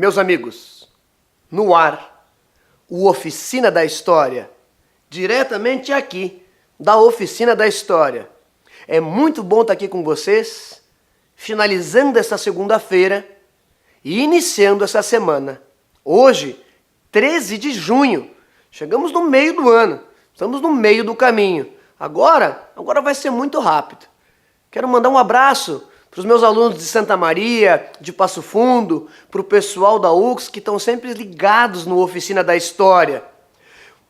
Meus amigos, no ar, o Oficina da História, diretamente aqui, da Oficina da História. É muito bom estar aqui com vocês, finalizando essa segunda-feira e iniciando essa semana. Hoje, 13 de junho, chegamos no meio do ano, estamos no meio do caminho. Agora vai ser muito rápido. Quero mandar um abraço para os meus alunos de Santa Maria, de Passo Fundo, para o pessoal da UX que estão sempre ligados no Oficina da História.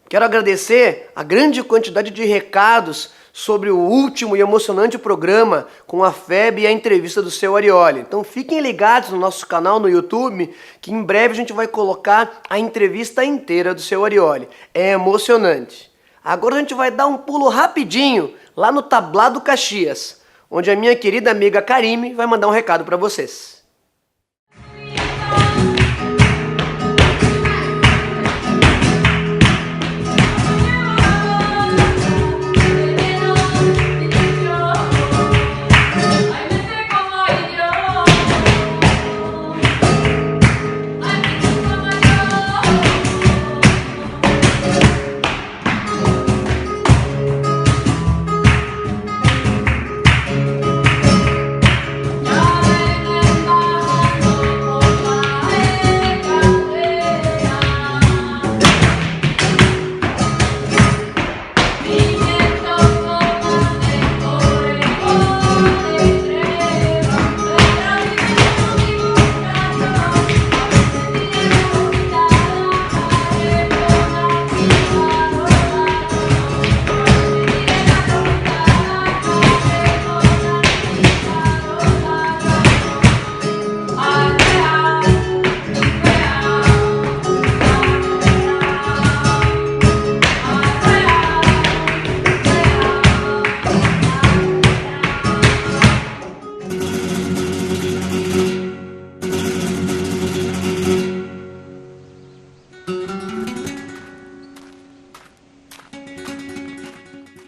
Quero agradecer a grande quantidade de recados sobre o último e emocionante programa com a FEB e a entrevista do seu Arioli. Então fiquem ligados no nosso canal no YouTube, que em breve a gente vai colocar a entrevista inteira do seu Arioli. É emocionante. Agora a gente vai dar um pulo rapidinho lá no Tablado Caxias, onde a minha querida amiga Karime vai mandar um recado para vocês.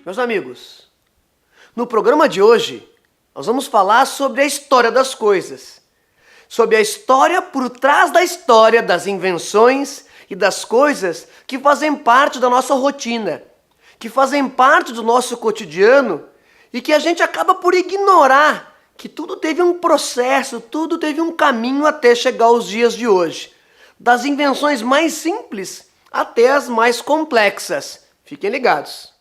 Meus amigos, no programa de hoje, nós vamos falar sobre a história das coisas, sobre a história por trás da história das invenções e das coisas que fazem parte da nossa rotina, que fazem parte do nosso cotidiano e que a gente acaba por ignorar que tudo teve um processo, tudo teve um caminho até chegar aos dias de hoje, das invenções mais simples até as mais complexas. Fiquem ligados.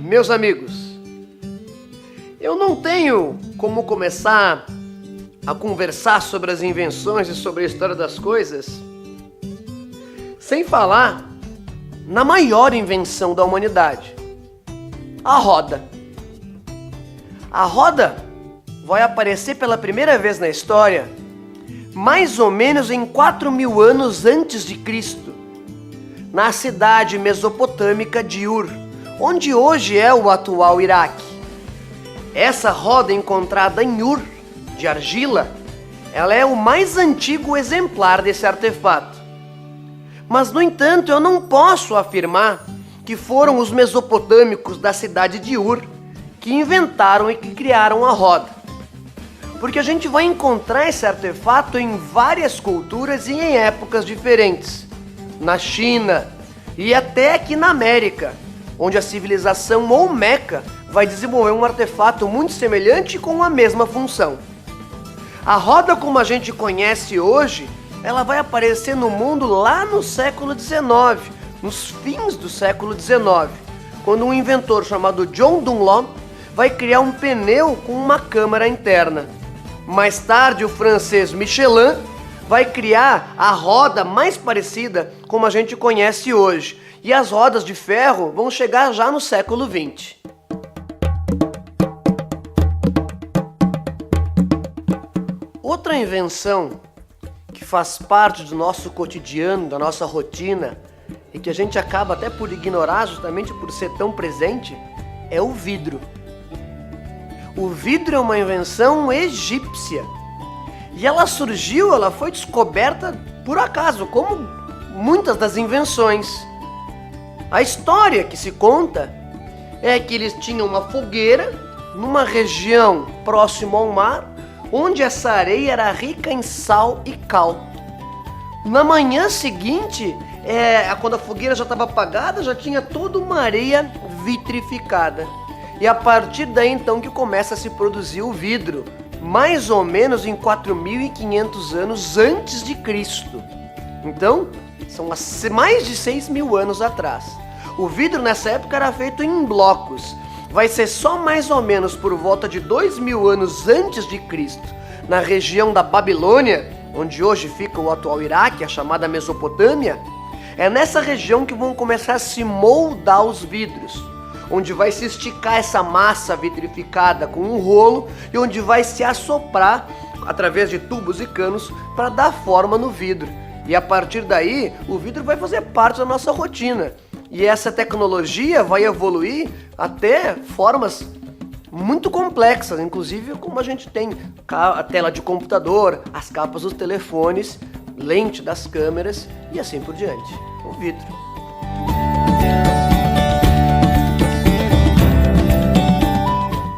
Meus amigos, eu não tenho como começar a conversar sobre as invenções e sobre a história das coisas sem falar na maior invenção da humanidade, a roda. A roda vai aparecer pela primeira vez na história mais ou menos em 4.000 anos antes de Cristo, na cidade mesopotâmica de Ur, onde hoje é o atual Iraque. Essa roda encontrada em Ur, de argila, ela é o mais antigo exemplar desse artefato. Mas, no entanto, eu não posso afirmar que foram os mesopotâmicos da cidade de Ur que inventaram e que criaram a roda. Porque a gente vai encontrar esse artefato em várias culturas e em épocas diferentes. Na China e até aqui na América, onde a civilização Olmeca vai desenvolver um artefato muito semelhante com a mesma função. A roda como a gente conhece hoje, ela vai aparecer no mundo lá no século XIX, nos fins do século XIX, quando um inventor chamado John Dunlop vai criar um pneu com uma câmara interna. Mais tarde, o francês Michelin vai criar a roda mais parecida como a gente conhece hoje, e as rodas de ferro vão chegar já no século XX. Outra invenção que que faz parte do nosso cotidiano, da nossa rotina, e que a gente acaba até por ignorar justamente por ser tão presente, é o vidro. O vidro é uma invenção egípcia. E ela surgiu, ela foi descoberta por acaso, como muitas das invenções. A história que se conta é que eles tinham uma fogueira numa região próximo ao mar, onde essa areia era rica em sal e cal. Na manhã seguinte, quando a fogueira já estava apagada, já tinha toda uma areia vitrificada. E a partir daí então que começa a se produzir o vidro, mais ou menos em 4.500 anos antes de Cristo. Então, são mais de 6.000 anos atrás. O vidro nessa época era feito em blocos. Vai ser só mais ou menos por volta de 2.000 anos antes de Cristo, na região da Babilônia, onde hoje fica o atual Iraque, a chamada Mesopotâmia, é nessa região que vão começar a se moldar os vidros, onde vai se esticar essa massa vitrificada com um rolo e onde vai se assoprar através de tubos e canos para dar forma no vidro. E a partir daí, o vidro vai fazer parte da nossa rotina. E essa tecnologia vai evoluir até formas muito complexas, inclusive como a gente tem a tela de computador, as capas dos telefones, lente das câmeras e assim por diante. O vidro.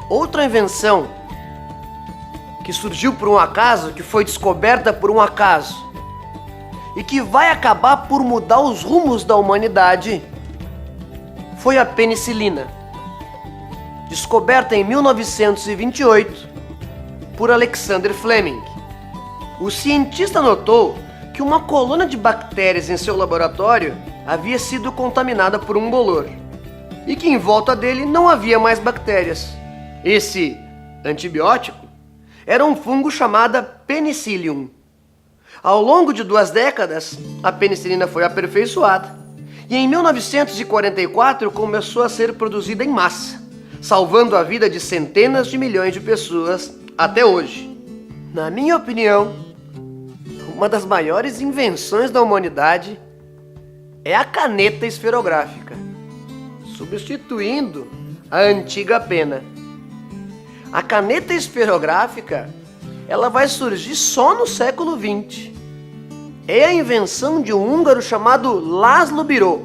Outra invenção que surgiu por um acaso, que foi descoberta por um acaso e que vai acabar por mudar os rumos da humanidade, foi a penicilina, descoberta em 1928 por Alexander Fleming. O cientista notou que uma colônia de bactérias em seu laboratório havia sido contaminada por um bolor e que em volta dele não havia mais bactérias. Esse antibiótico era um fungo chamado Penicillium. Ao longo de 2 décadas, a penicilina foi aperfeiçoada e em 1944 começou a ser produzida em massa, salvando a vida de centenas de milhões de pessoas até hoje. Na minha opinião, uma das maiores invenções da humanidade é a caneta esferográfica, substituindo a antiga pena. A caneta esferográfica, ela vai surgir só no século XX. É a invenção de um húngaro chamado László Biró.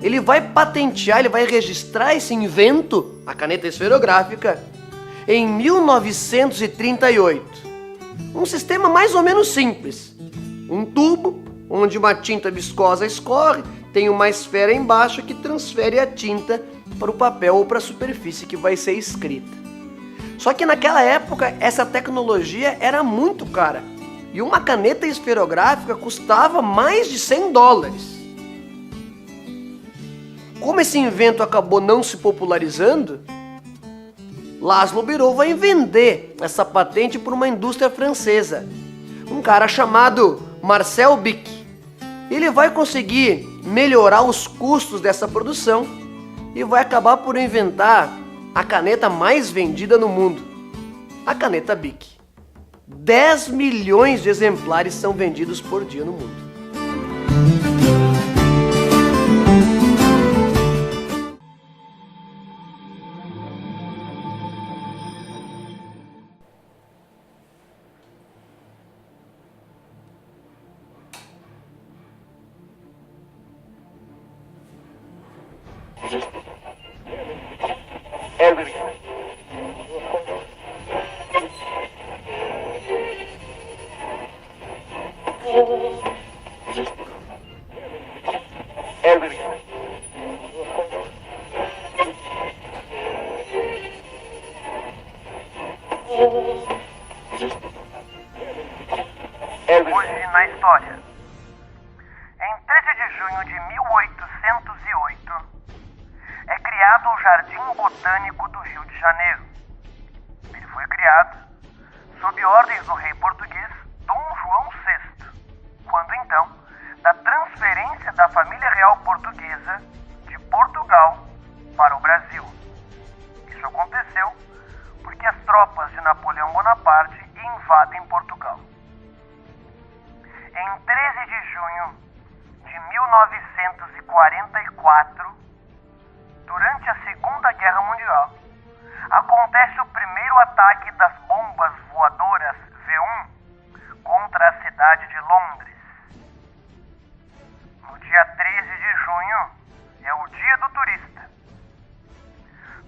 Ele vai patentear, ele vai registrar esse invento, a caneta esferográfica, em 1938. Um sistema mais ou menos simples. Um tubo, onde uma tinta viscosa escorre, tem uma esfera embaixo que transfere a tinta para o papel ou para a superfície que vai ser escrita. Só que naquela época, essa tecnologia era muito cara. E uma caneta esferográfica custava mais de $100. Como esse invento acabou não se popularizando, László Biró vai vender essa patente por uma indústria francesa, um cara chamado Marcel Bic. Ele vai conseguir melhorar os custos dessa produção e vai acabar por inventar a caneta mais vendida no mundo, a caneta Bic. 10 milhões de exemplares são vendidos por dia no mundo. Hoje na história. Em 13 de junho de 1808, é criado o Jardim Botânico do Rio de Janeiro. Ele foi criado sob ordens do rei português Dom João VI, quando então da transferência da família real portuguesa de Portugal para o Brasil. Isso aconteceu porque as tropas de Napoleão Bonaparte invadem Portugal. 1944, durante a Segunda Guerra Mundial, acontece o primeiro ataque das bombas voadoras V1 contra a cidade de Londres. No dia 13 de junho é o Dia do Turista.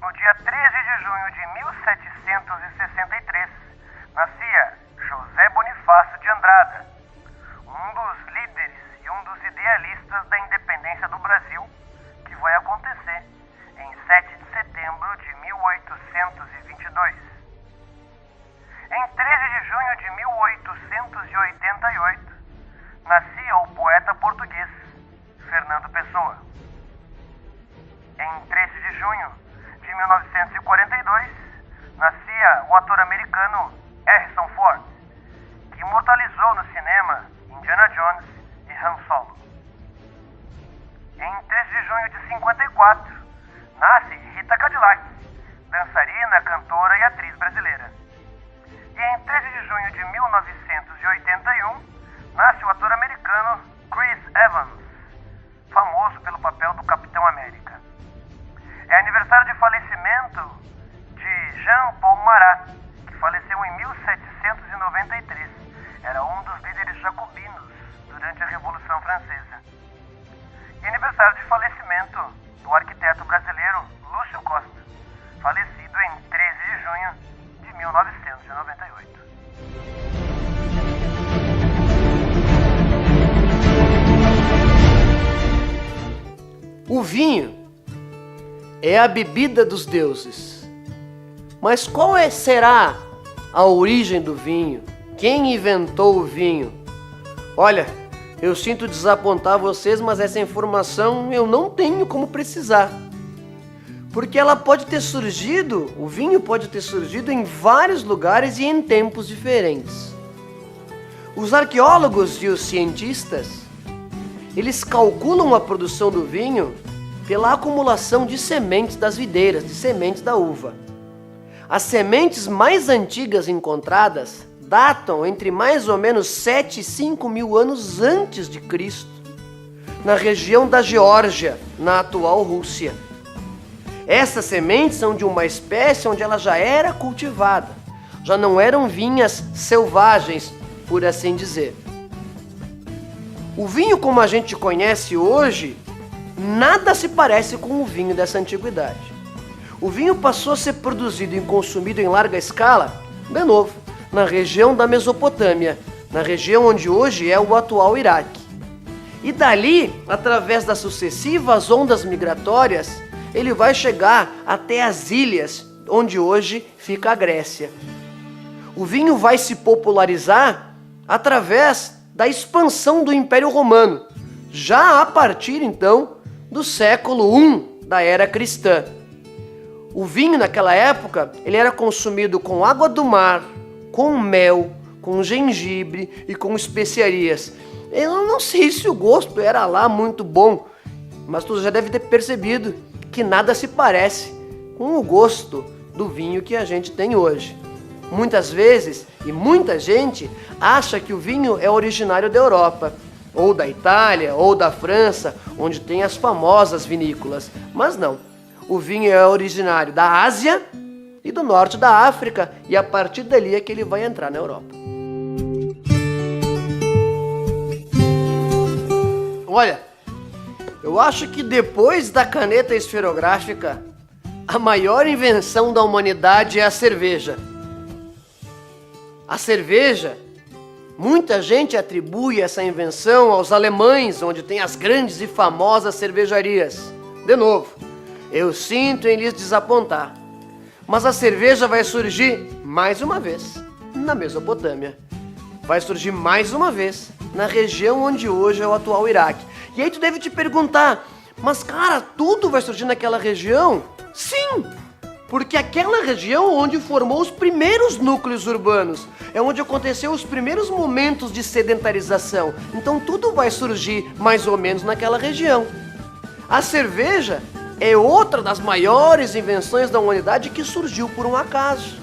No dia 13 de junho de 1763, nascia José Bonifácio de Andrada, um dos líderes e um dos idealistas da independência do Brasil, que vai acontecer em 7 de setembro de 1822. Em 13 de junho de 1888, nascia o poeta português Fernando Pessoa. Em 13 de junho de 1942, nascia o ator americano Harrison Ford, que imortalizou no cinema Indiana Jones e Han Solo. Em 13 de junho de 54, nasce Rita Cadillac, dançarina, cantora e atriz brasileira. E em 13 de junho de 1981, nasce o ator americano Chris Evans, famoso pelo papel do Capitão América. É aniversário de falecimento de Jean Paul Marat, que faleceu em 1793. Era um dos líderes jacobinos durante a Revolução Francesa. E aniversário de falecimento do arquiteto brasileiro Lúcio Costa, falecido em 13 de junho de 1998. O vinho é a bebida dos deuses. Mas qual será a origem do vinho? Quem inventou o vinho? Olha, eu sinto desapontar vocês, mas essa informação eu não tenho como precisar. Porque ela pode ter surgido, o vinho pode ter surgido em vários lugares e em tempos diferentes. Os arqueólogos e os cientistas, eles calculam a produção do vinho pela acumulação de sementes das videiras, de sementes da uva. As sementes mais antigas encontradas datam entre mais ou menos 7 e 5 mil anos antes de Cristo, na região da Geórgia, na atual Rússia. Essas sementes são de uma espécie onde ela já era cultivada, já não eram vinhas selvagens, por assim dizer. O vinho como a gente conhece hoje, nada se parece com o vinho dessa antiguidade. O vinho passou a ser produzido e consumido em larga escala, de novo, na região da Mesopotâmia, na região onde hoje é o atual Iraque. E dali, através das sucessivas ondas migratórias, ele vai chegar até as ilhas, onde hoje fica a Grécia. O vinho vai se popularizar através da expansão do Império Romano, já a partir então do século I da era cristã. O vinho naquela época, ele era consumido com água do mar, com mel, com gengibre e com especiarias. Eu não sei se o gosto era lá muito bom, mas tu já deve ter percebido que nada se parece com o gosto do vinho que a gente tem hoje. Muitas vezes, e muita gente, acha que o vinho é originário da Europa, ou da Itália, ou da França, onde tem as famosas vinícolas. Mas não, o vinho é originário da Ásia e do norte da África, e a partir dali é que ele vai entrar na Europa. Olha, eu acho que depois da caneta esferográfica, a maior invenção da humanidade é a cerveja. A cerveja, muita gente atribui essa invenção aos alemães, onde tem as grandes e famosas cervejarias. De novo, eu sinto em lhes desapontar, mas a cerveja vai surgir mais uma vez na Mesopotâmia. Vai surgir mais uma vez na região onde hoje é o atual Iraque. E aí tu deve te perguntar, mas cara, tudo vai surgir naquela região? Sim, porque aquela região onde formou os primeiros núcleos urbanos, é onde aconteceu os primeiros momentos de sedentarização. Então tudo vai surgir mais ou menos naquela região. A cerveja é outra das maiores invenções da humanidade que surgiu por um acaso.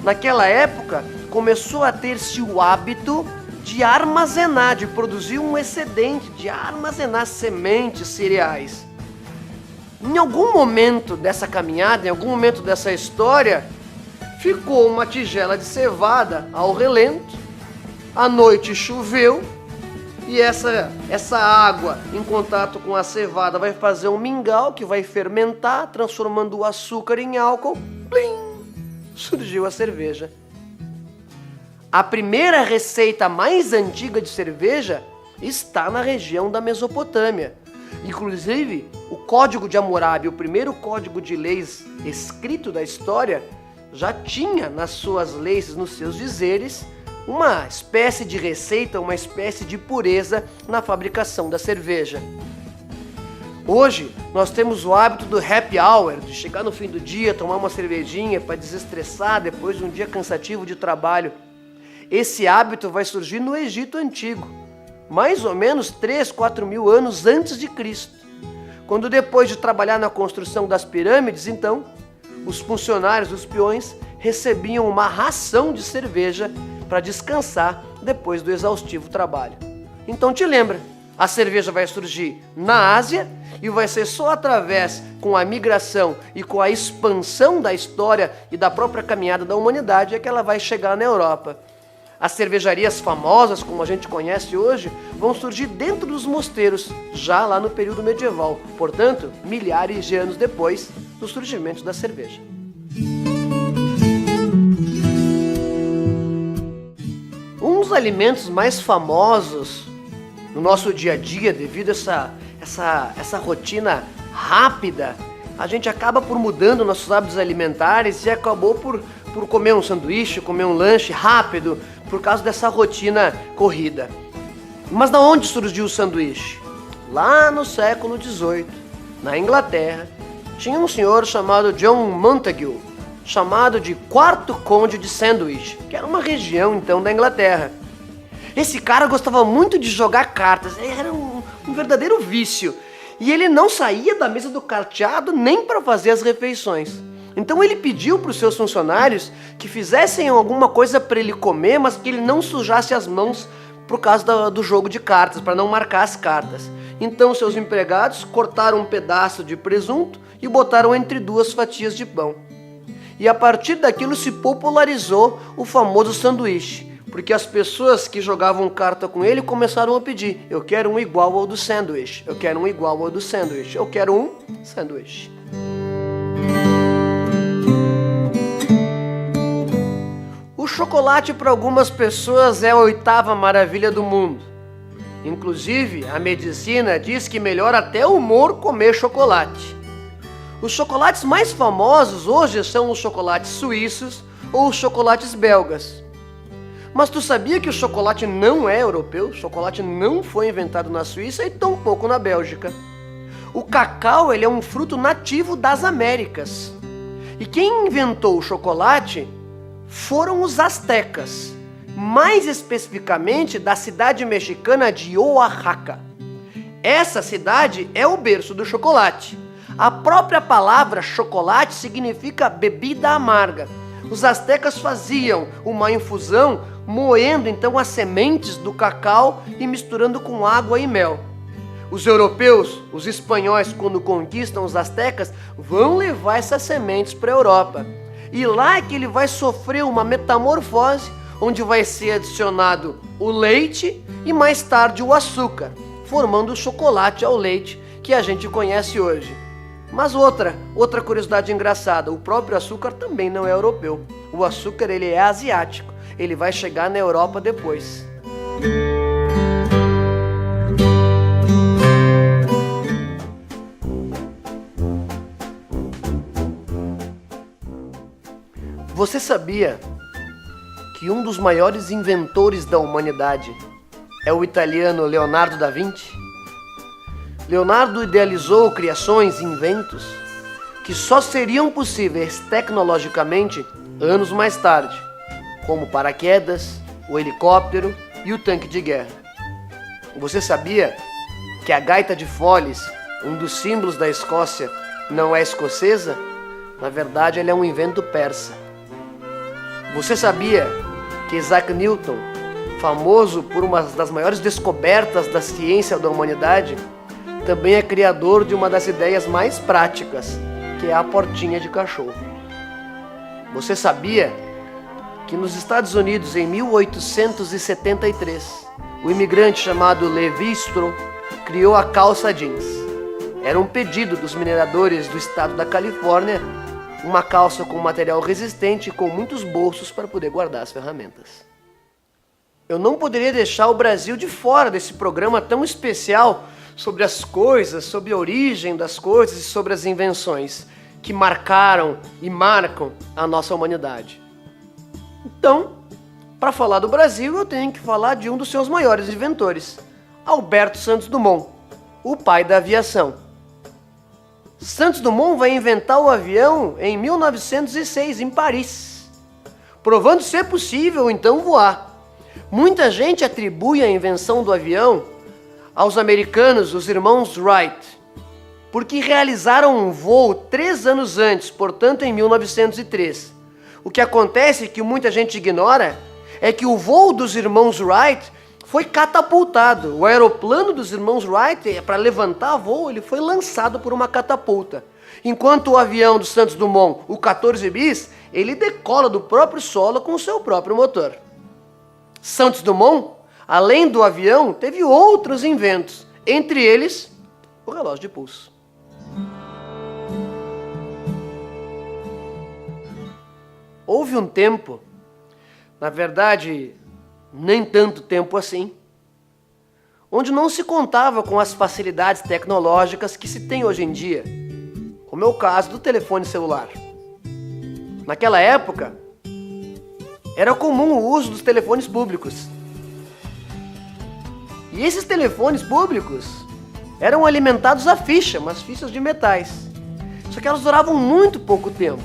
Naquela época, começou a ter-se o hábito de armazenar, de produzir um excedente, de armazenar sementes, cereais. Em algum momento dessa caminhada, em algum momento dessa história, ficou uma tigela de cevada ao relento, à noite choveu, e essa água em contato com a cevada vai fazer um mingau que vai fermentar, transformando o açúcar em álcool. Plim! Surgiu a cerveja. A primeira receita mais antiga de cerveja está na região da Mesopotâmia. Inclusive, o Código de Hammurabi, o primeiro código de leis escrito da história, já tinha nas suas leis, nos seus dizeres, uma espécie de receita, uma espécie de pureza na fabricação da cerveja. Hoje, nós temos o hábito do happy hour, de chegar no fim do dia, tomar uma cervejinha para desestressar depois de um dia cansativo de trabalho. Esse hábito vai surgir no Egito Antigo, mais ou menos 3, 4 mil anos antes de Cristo, quando depois de trabalhar na construção das pirâmides, então, os funcionários, os peões, recebiam uma ração de cerveja para descansar depois do exaustivo trabalho. Então te lembra, a cerveja vai surgir na Ásia e vai ser só através com a migração e com a expansão da história e da própria caminhada da humanidade é que ela vai chegar na Europa. As cervejarias famosas, como a gente conhece hoje, vão surgir dentro dos mosteiros, já lá no período medieval, portanto, milhares de anos depois do surgimento da cerveja. Um dos alimentos mais famosos no nosso dia a dia, devido a essa rotina rápida, a gente acaba por mudando nossos hábitos alimentares e acabou por comer um sanduíche, comer um lanche rápido, por causa dessa rotina corrida. Mas da onde surgiu o sanduíche? Lá no século XVIII, na Inglaterra, tinha um senhor chamado John Montagu, chamado de Quarto Conde de Sandwich, que era uma região então da Inglaterra. Esse cara gostava muito de jogar cartas, era um verdadeiro vício, e ele não saía da mesa do carteado nem para fazer as refeições. Então ele pediu para os seus funcionários que fizessem alguma coisa para ele comer, mas que ele não sujasse as mãos por causa do jogo de cartas, para não marcar as cartas. Então seus empregados cortaram um pedaço de presunto e botaram entre 2 fatias de pão. E a partir daquilo se popularizou o famoso sanduíche, porque as pessoas que jogavam carta com ele começaram a pedir: eu quero um igual ao do sanduíche, eu quero um igual ao do sanduíche, eu quero um sanduíche. O chocolate para algumas pessoas é a 8ª maravilha do mundo. Inclusive, a medicina diz que melhora até o humor comer chocolate. Os chocolates mais famosos hoje são os chocolates suíços ou os chocolates belgas. Mas tu sabia que o chocolate não é europeu? O chocolate não foi inventado na Suíça e tampouco na Bélgica. O cacau, ele é um fruto nativo das Américas. E quem inventou o chocolate foram os astecas, mais especificamente da cidade mexicana de Oaxaca. Essa cidade é o berço do chocolate. A própria palavra chocolate significa bebida amarga. Os astecas faziam uma infusão moendo então as sementes do cacau e misturando com água e mel. Os europeus, os espanhóis, quando conquistam os astecas, vão levar essas sementes para a Europa. E lá é que ele vai sofrer uma metamorfose, onde vai ser adicionado o leite e mais tarde o açúcar, formando o chocolate ao leite que a gente conhece hoje. Mas outra curiosidade engraçada, o próprio açúcar também não é europeu. O açúcar ele é asiático, ele vai chegar na Europa depois. Você sabia que um dos maiores inventores da humanidade é o italiano Leonardo da Vinci? Leonardo idealizou criações e inventos que só seriam possíveis tecnologicamente anos mais tarde, como o paraquedas, o helicóptero e o tanque de guerra. Você sabia que a gaita de foles, um dos símbolos da Escócia, não é escocesa? Na verdade, ela é um invento persa. Você sabia que Isaac Newton famoso por uma das maiores descobertas da ciência da humanidade, também é criador de uma das ideias mais práticas, que é a portinha de cachorro. Você sabia que nos Estados Unidos, em 1873, o imigrante chamado Levi Strauss criou a calça jeans? Era um pedido dos mineradores do estado da Califórnia, uma calça com material resistente e com muitos bolsos para poder guardar as ferramentas. Eu não poderia deixar o Brasil de fora desse programa tão especial sobre as coisas, sobre a origem das coisas e sobre as invenções que marcaram e marcam a nossa humanidade. Então, para falar do Brasil, eu tenho que falar de um dos seus maiores inventores, Alberto Santos Dumont, o pai da aviação. Santos Dumont vai inventar o avião em 1906, em Paris, provando ser possível então voar. Muita gente atribui a invenção do avião aos americanos, os irmãos Wright, porque realizaram um voo 3 anos antes, portanto em 1903. O que acontece, que muita gente ignora, é que o voo dos irmãos Wright foi catapultado. O aeroplano dos irmãos Wright, para levantar voo, ele foi lançado por uma catapulta. Enquanto o avião do Santos Dumont, o 14 bis, ele decola do próprio solo com o seu próprio motor. Santos Dumont, além do avião, teve outros inventos, entre eles o relógio de pulso. Houve um tempo, na verdade, nem tanto tempo assim, onde não se contava com as facilidades tecnológicas que se tem hoje em dia, como é o caso do telefone celular. Naquela época, era comum o uso dos telefones públicos. E esses telefones públicos eram alimentados a ficha, umas fichas de metais. Só que elas duravam muito pouco tempo.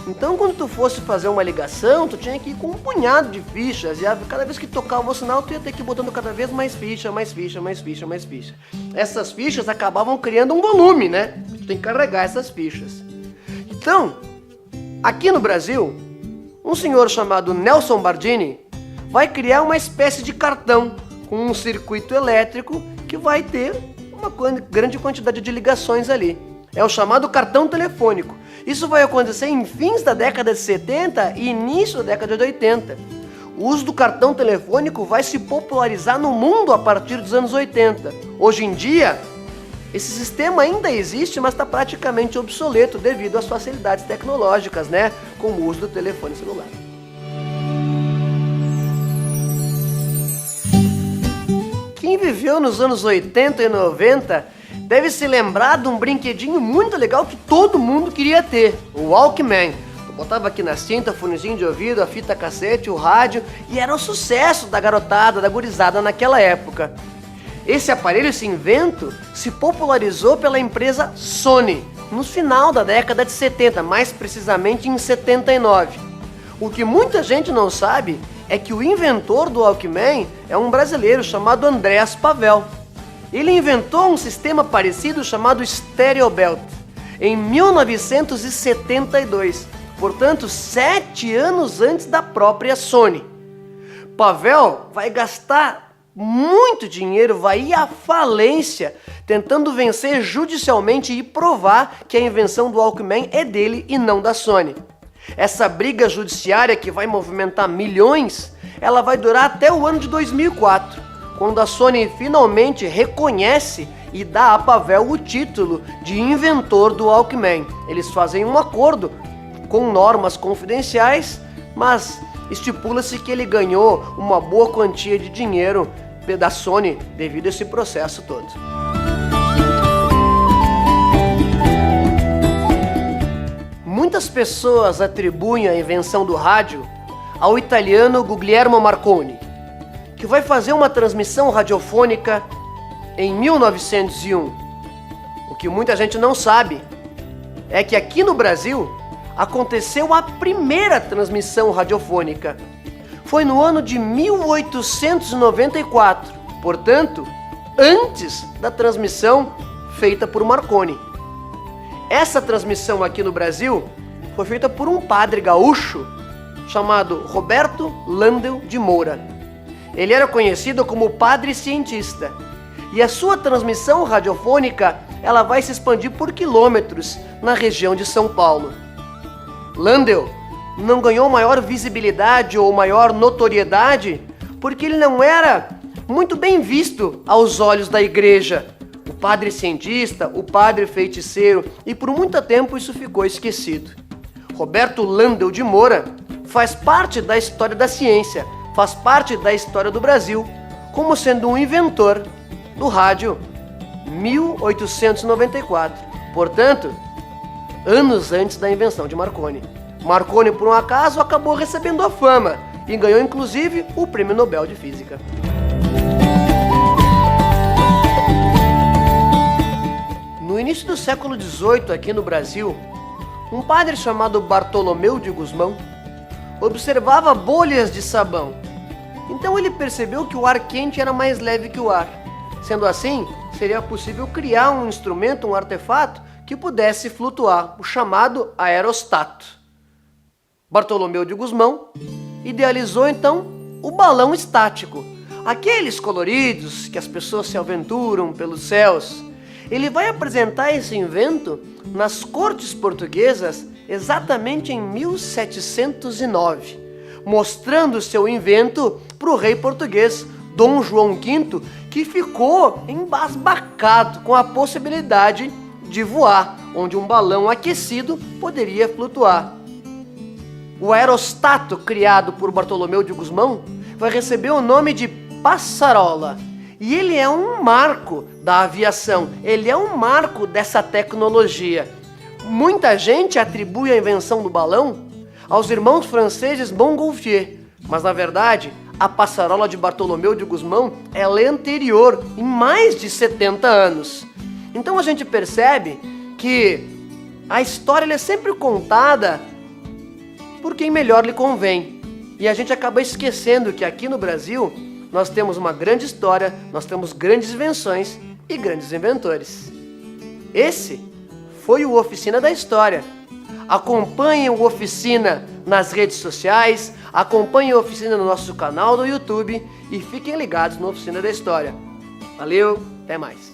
Então, quando tu fosse fazer uma ligação, tu tinha que ir com um punhado de fichas, e cada vez que tocava o sinal, tu ia ter que ir botando cada vez mais ficha, mais ficha, mais ficha, mais ficha. Essas fichas acabavam criando um volume, né? Tu tem que carregar essas fichas. Então, aqui no Brasil, um senhor chamado Nelson Bardini vai criar uma espécie de cartão com um circuito elétrico que vai ter uma grande quantidade de ligações ali. É o chamado cartão telefônico. Isso vai acontecer em fins da década de 70 e início da década de 80. O uso do cartão telefônico vai se popularizar no mundo a partir dos anos 80. Hoje em dia, esse sistema ainda existe, mas está praticamente obsoleto devido às facilidades tecnológicas, né? Com o uso do telefone celular. Quem viveu nos anos 80 e 90 deve se lembrar de um brinquedinho muito legal que todo mundo queria ter, o Walkman. Eu botava aqui na cinta, fonezinho de ouvido, a fita cassete, o rádio, e era um sucesso da garotada, da gurizada naquela época. Esse aparelho, esse invento, se popularizou pela empresa Sony, no final da década de 70, mais precisamente em 79. O que muita gente não sabe é que o inventor do Walkman é um brasileiro chamado Andreas Pavel. Ele inventou um sistema parecido chamado Stereo Belt em 1972, portanto 7 anos antes da própria Sony. Pavel vai gastar muito dinheiro, vai ir à falência tentando vencer judicialmente e provar que a invenção do Walkman é dele e não da Sony. Essa briga judiciária que vai movimentar milhões, ela vai durar até o ano de 2004. Quando a Sony finalmente reconhece e dá a Pavel o título de inventor do Walkman. Eles fazem um acordo com normas confidenciais, mas estipula-se que ele ganhou uma boa quantia de dinheiro da Sony devido a esse processo todo. Muitas pessoas atribuem a invenção do rádio ao italiano Guglielmo Marconi, que vai fazer uma transmissão radiofônica em 1901. O que muita gente não sabe é que aqui no Brasil aconteceu a primeira transmissão radiofônica. Foi no ano de 1894, portanto, antes da transmissão feita por Marconi. Essa transmissão aqui no Brasil foi feita por um padre gaúcho chamado Roberto Landel de Moura. Ele era conhecido como Padre Cientista. E a sua transmissão radiofônica, ela vai se expandir por quilômetros na região de São Paulo. Landel não ganhou maior visibilidade ou maior notoriedade porque ele não era muito bem visto aos olhos da igreja. O padre cientista, o padre feiticeiro, e por muito tempo isso ficou esquecido. Roberto Landel de Moura faz parte da história da ciência, faz parte da história do Brasil, como sendo um inventor do rádio 1894. Portanto, anos antes da invenção de Marconi. Marconi, por um acaso, acabou recebendo a fama e ganhou inclusive o Prêmio Nobel de Física. No início do século XVIII, aqui no Brasil, um padre chamado Bartolomeu de Gusmão observava bolhas de sabão. Então ele percebeu que o ar quente era mais leve que o ar. Sendo assim, seria possível criar um instrumento, um artefato, que pudesse flutuar, o chamado aerostato. Bartolomeu de Gusmão idealizou então o balão estático, aqueles coloridos que as pessoas se aventuram pelos céus. Ele vai apresentar esse invento nas cortes portuguesas exatamente em 1709, mostrando seu invento para o rei português Dom João V, que ficou embasbacado com a possibilidade de voar, onde um balão aquecido poderia flutuar. O aerostato criado por Bartolomeu de Gusmão vai receber o nome de passarola. E ele é um marco da aviação, ele é um marco dessa tecnologia. Muita gente atribui a invenção do balão aos irmãos franceses Montgolfier, mas na verdade a passarola de Bartolomeu de Gusmão ela é anterior, em mais de 70 anos. Então a gente percebe que a história ela é sempre contada por quem melhor lhe convém. E a gente acaba esquecendo que aqui no Brasil nós temos uma grande história, nós temos grandes invenções e grandes inventores. Esse foi o Oficina da História. Acompanhem o Oficina nas redes sociais, acompanhem a Oficina no nosso canal do YouTube e fiquem ligados no Oficina da História. Valeu, até mais!